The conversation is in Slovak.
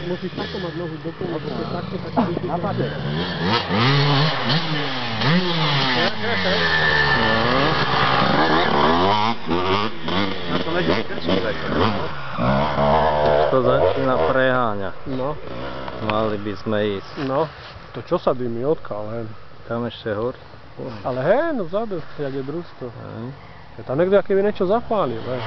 Musíš takto mať nohu do toho, musíš takto vyššiť. Napadne. To začína preháňať. No. Mali by sme ísť. No. To čo sa dymí odkiaľ, hen? Tam ešte hor. Ale hen, vzadu, jak je družstvo. Tam niekto aký by niečo zapálil, hen.